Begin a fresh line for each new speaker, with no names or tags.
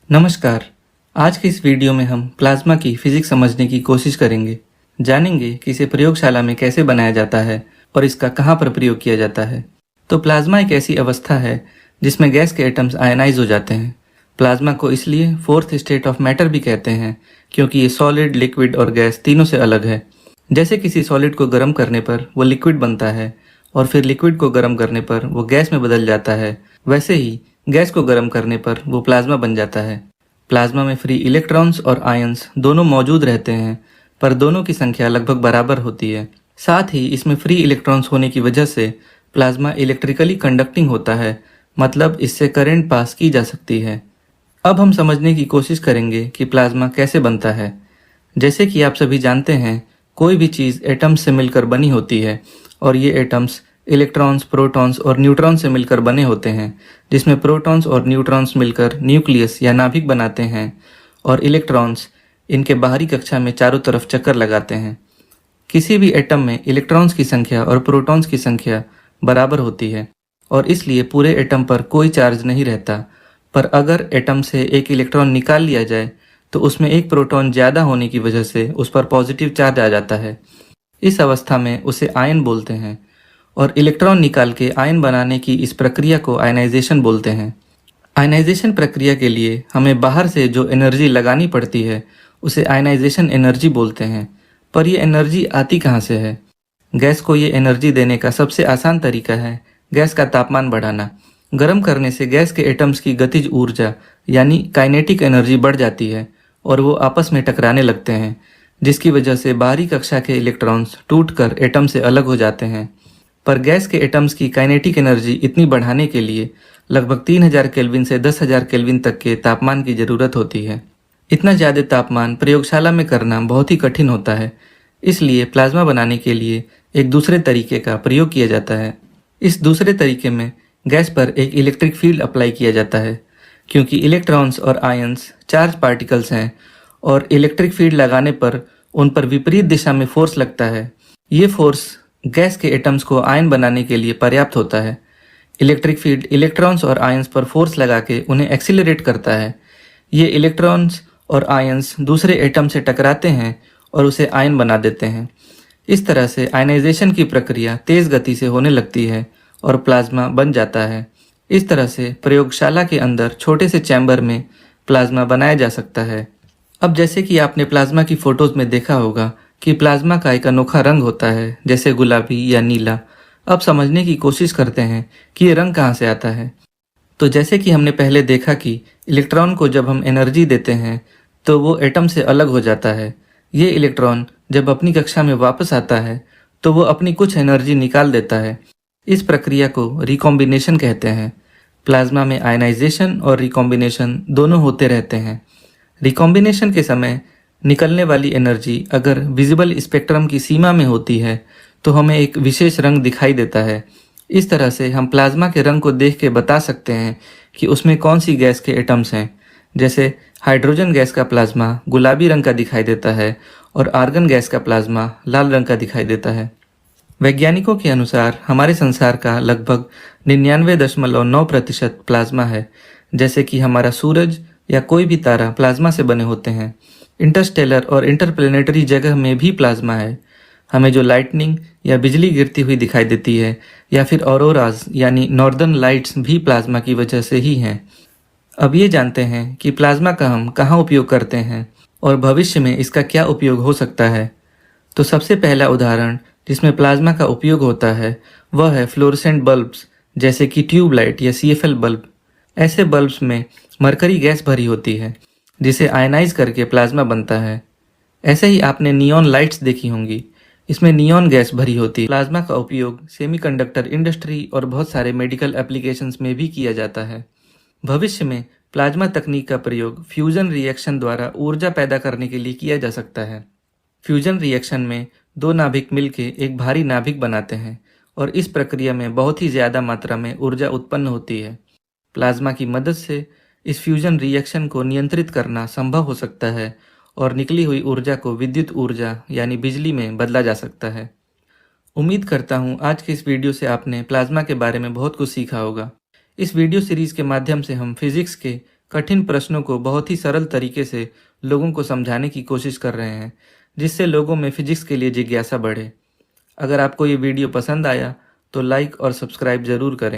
नमस्कार। आज की इस वीडियो में हम प्लाज्मा की फिजिक्स समझने की कोशिश करेंगे। जानेंगे कि इसे प्रयोगशाला में कैसे बनाया जाता है और इसका कहाँ पर प्रयोग किया जाता है। तो प्लाज्मा एक ऐसी अवस्था है जिसमें गैस के एटम्स आयनाइज हो जाते हैं। प्लाज्मा को इसलिए फोर्थ स्टेट ऑफ मैटर भी कहते हैं क्योंकि ये सॉलिड, लिक्विड और गैस तीनों से अलग है। जैसे किसी सॉलिड को गर्म करने पर वो लिक्विड बनता है और फिर लिक्विड को गर्म करने पर वो गैस में बदल जाता है, वैसे ही गैस को गर्म करने पर वो प्लाज्मा बन जाता है। प्लाज्मा में फ्री इलेक्ट्रॉन्स और आयंस दोनों मौजूद रहते हैं, पर दोनों की संख्या लगभग बराबर होती है। साथ ही इसमें फ्री इलेक्ट्रॉन्स होने की वजह से प्लाज्मा इलेक्ट्रिकली कंडक्टिंग होता है, मतलब इससे करंट पास की जा सकती है। अब हम समझने की कोशिश करेंगे कि प्लाज्मा कैसे बनता है। जैसे कि आप सभी जानते हैं, कोई भी चीज़ एटम्स से मिलकर बनी होती है और ये एटम्स इलेक्ट्रॉन्स, प्रोटॉन्स और न्यूट्रॉन्स से मिलकर बने होते हैं, जिसमें प्रोटॉन्स और न्यूट्रॉन्स मिलकर न्यूक्लियस या नाभिक बनाते हैं और इलेक्ट्रॉन्स इनके बाहरी कक्षा में चारों तरफ चक्कर लगाते हैं। किसी भी एटम में इलेक्ट्रॉन्स की संख्या और प्रोटॉन्स की संख्या बराबर होती है और इसलिए पूरे एटम पर कोई चार्ज नहीं रहता, पर अगर एटम से एक इलेक्ट्रॉन निकाल लिया जाए तो उसमें एक प्रोटॉन ज़्यादा होने की वजह से उस पर पॉजिटिव चार्ज आ जाता है। इस अवस्था में उसे आयन बोलते हैं और इलेक्ट्रॉन निकाल के आयन बनाने की इस प्रक्रिया को आयनाइजेशन बोलते हैं। आयनाइजेशन प्रक्रिया के लिए हमें बाहर से जो एनर्जी लगानी पड़ती है उसे आयनाइजेशन एनर्जी बोलते हैं, पर ये एनर्जी आती कहाँ से है? गैस को ये एनर्जी देने का सबसे आसान तरीका है गैस का तापमान बढ़ाना। गर्म करने से गैस के एटम्स की गतिज ऊर्जा यानी काइनेटिक एनर्जी बढ़ जाती है और वो आपस में टकराने लगते हैं, जिसकी वजह से बाहरी कक्षा के इलेक्ट्रॉन्स टूटकर एटम से अलग हो जाते हैं। पर गैस के एटम्स की काइनेटिक एनर्जी इतनी बढ़ाने के लिए लगभग 3000 केल्विन से 10,000 केल्विन तक के तापमान की ज़रूरत होती है। इतना ज़्यादा तापमान प्रयोगशाला में करना बहुत ही कठिन होता है, इसलिए प्लाज्मा बनाने के लिए एक दूसरे तरीके का प्रयोग किया जाता है। इस दूसरे तरीके में गैस पर एक इलेक्ट्रिक फील्ड अप्लाई किया जाता है, क्योंकि इलेक्ट्रॉन्स और आयंस चार्ज पार्टिकल्स हैं और इलेक्ट्रिक फील्ड लगाने पर उन पर विपरीत दिशा में फोर्स लगता है। ये फोर्स गैस के एटम्स को आयन बनाने के लिए पर्याप्त होता है। इलेक्ट्रिक फील्ड इलेक्ट्रॉन्स और आयंस पर फोर्स लगा के उन्हें एक्सीलरेट करता है। ये इलेक्ट्रॉन्स और आयंस दूसरे एटम से टकराते हैं और उसे आयन बना देते हैं। इस तरह से आयनाइजेशन की प्रक्रिया तेज़ गति से होने लगती है और प्लाज्मा बन जाता है। इस तरह से प्रयोगशाला के अंदर छोटे से चैम्बर में प्लाज्मा बनाया जा सकता है। अब जैसे कि आपने प्लाज्मा की फ़ोटोज़ में देखा होगा कि प्लाज्मा का एक अनोखा रंग होता है, जैसे गुलाबी या नीला। अब समझने की कोशिश करते हैं कि ये रंग कहाँ से आता है। तो जैसे कि हमने पहले देखा कि इलेक्ट्रॉन को जब हम एनर्जी देते हैं तो वो एटम से अलग हो जाता है। ये इलेक्ट्रॉन जब अपनी कक्षा में वापस आता है तो वो अपनी कुछ एनर्जी निकाल देता है। इस प्रक्रिया को रिकॉम्बिनेशन कहते हैं। प्लाज्मा में आयनाइजेशन और रिकॉम्बिनेशन दोनों होते रहते हैं। रिकॉम्बिनेशन के समय निकलने वाली एनर्जी अगर विजिबल स्पेक्ट्रम की सीमा में होती है तो हमें एक विशेष रंग दिखाई देता है। इस तरह से हम प्लाज्मा के रंग को देख के बता सकते हैं कि उसमें कौन सी गैस के एटम्स हैं। जैसे हाइड्रोजन गैस का प्लाज्मा गुलाबी रंग का दिखाई देता है और आर्गन गैस का प्लाज्मा लाल रंग का दिखाई देता है। वैज्ञानिकों के अनुसार हमारे संसार का लगभग 99.9% प्लाज्मा है। जैसे कि हमारा सूरज या कोई भी तारा प्लाज्मा से बने होते हैं। इंटरस्टेलर और इंटरप्लेनेटरी जगह में भी प्लाज्मा है। हमें जो लाइटनिंग या बिजली गिरती हुई दिखाई देती है या फिर ऑरोराज यानी नॉर्दर्न लाइट्स भी प्लाज्मा की वजह से ही हैं। अब ये जानते हैं कि प्लाज्मा का हम कहाँ उपयोग करते हैं और भविष्य में इसका क्या उपयोग हो सकता है। तो सबसे पहला उदाहरण जिसमें प्लाज्मा का उपयोग होता है वह है फ्लोरेसेंट बल्ब्स, जैसे कि ट्यूबलाइट या CFL बल्ब। ऐसे बल्ब्स में मरकरी गैस भरी होती है जिसे आयनाइज करके प्लाज्मा बनता है। ऐसे ही आपने नियॉन लाइट्स देखी होंगी, इसमें नियॉन गैस भरी होती है। प्लाज्मा का उपयोग सेमीकंडक्टर इंडस्ट्री और बहुत सारे मेडिकल एप्लीकेशंस में भी किया जाता है। भविष्य में प्लाज्मा तकनीक का प्रयोग फ्यूजन रिएक्शन द्वारा ऊर्जा पैदा करने के लिए किया जा सकता है। फ्यूजन रिएक्शन में दो नाभिक मिलकर एक भारी नाभिक बनाते हैं और इस प्रक्रिया में बहुत ही ज़्यादा मात्रा में ऊर्जा उत्पन्न होती है। प्लाज्मा की मदद से इस फ्यूजन रिएक्शन को नियंत्रित करना संभव हो सकता है और निकली हुई ऊर्जा को विद्युत ऊर्जा यानी बिजली में बदला जा सकता है। उम्मीद करता हूँ आज के इस वीडियो से आपने प्लाज्मा के बारे में बहुत कुछ सीखा होगा। इस वीडियो सीरीज़ के माध्यम से हम फिज़िक्स के कठिन प्रश्नों को बहुत ही सरल तरीके से लोगों को समझाने की कोशिश कर रहे हैं, जिससे लोगों में फिजिक्स के लिए जिज्ञासा बढ़े। अगर आपको ये वीडियो पसंद आया तो लाइक और सब्सक्राइब ज़रूर करें।